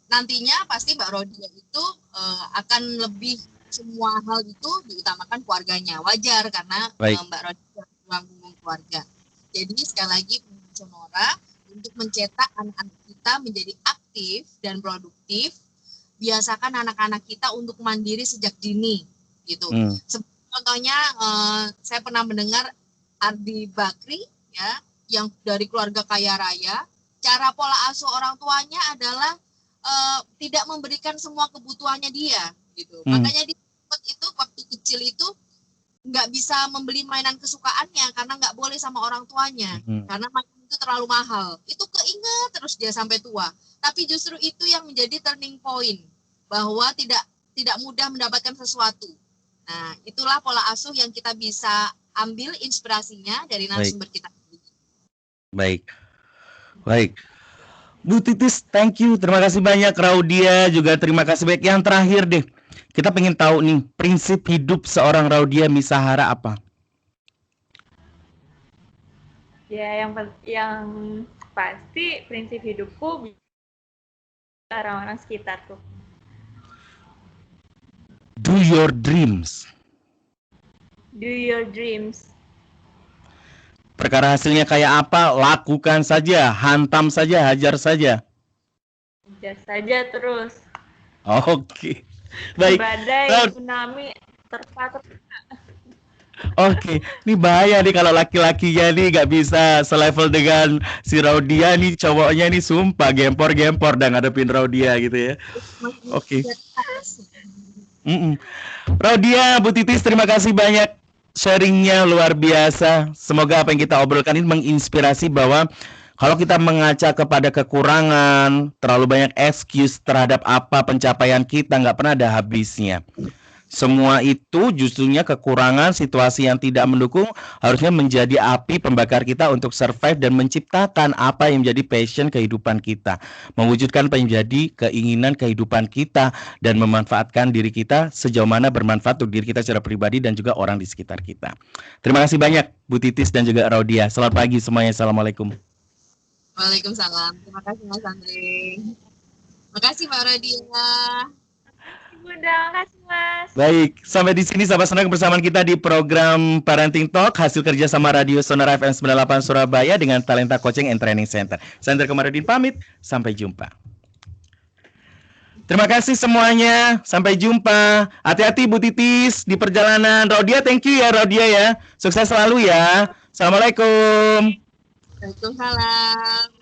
nantinya pasti Mbak Rodia itu akan lebih semua hal itu diutamakan keluarganya. Wajar karena Mbak Rodia tulang punggung keluarga. Jadi sekali lagi Sonora untuk mencetak anak-anak kita menjadi aktif dan produktif, biasakan anak-anak kita untuk mandiri sejak dini gitu. Contohnya saya pernah mendengar Ardi Bakri ya, yang dari keluarga kaya raya, cara pola asuh orang tuanya adalah tidak memberikan semua kebutuhannya dia gitu. Makanya dia itu waktu kecil itu nggak bisa membeli mainan kesukaannya karena nggak boleh sama orang tuanya, karena mainan itu terlalu mahal. Itu keinget terus dia sampai tua. Tapi justru itu yang menjadi turning point bahwa tidak mudah mendapatkan sesuatu. Nah, itulah pola asuh yang kita bisa ambil inspirasinya dari narasumber kita. Baik. Bu Titis, thank you. Terima kasih banyak. Raudia juga terima kasih banyak. Yang terakhir deh, kita pengen tahu nih, prinsip hidup seorang Raudia Misahara apa? Ya, yang pasti prinsip hidupku orang-orang sekitar tuh. Do your dreams. Do your dreams. Perkara hasilnya kayak apa, lakukan saja, hantam saja, hajar saja. Hajar saja terus. Oke. Baik. Badai, tsunami, terpa. Oke, ini bahaya nih kalau laki-lakinya nih nggak bisa selevel dengan si Raudia nih, cowoknya nih sumpah gempor-gempor dan ngadepin Raudia gitu ya. Oke. Raudia, Bu Titis, terima kasih banyak sharingnya, luar biasa. Semoga apa yang kita obrolkan ini menginspirasi bahwa kalau kita mengaca kepada kekurangan, terlalu banyak excuse terhadap apa pencapaian kita, nggak pernah ada habisnya. Semua itu justrunya kekurangan, situasi yang tidak mendukung harusnya menjadi api pembakar kita untuk survive dan menciptakan apa yang menjadi passion kehidupan kita. Mewujudkan apa yang menjadi keinginan kehidupan kita dan memanfaatkan diri kita sejauh mana bermanfaat untuk diri kita secara pribadi dan juga orang di sekitar kita. Terima kasih banyak Bu Titis dan juga Raudia. Selamat pagi semuanya. Assalamualaikum. Waalaikumsalam. Terima kasih Mas Andre. Terima kasih Mbak Raudia. Bunda, makasih Mas. Baik, sampai di sini sahabat Sonora kebersamaan kita di program Parenting Talk hasil kerja sama Radio Sonora FM 98 Surabaya dengan Talenta Coaching and Training Center. Saya Andra Komarudin pamit, sampai jumpa. Terima kasih semuanya, sampai jumpa. Hati-hati Bu Titis di perjalanan. Raudia, thank you ya Raudia ya. Sukses selalu ya. Assalamualaikum. Waalaikumsalam.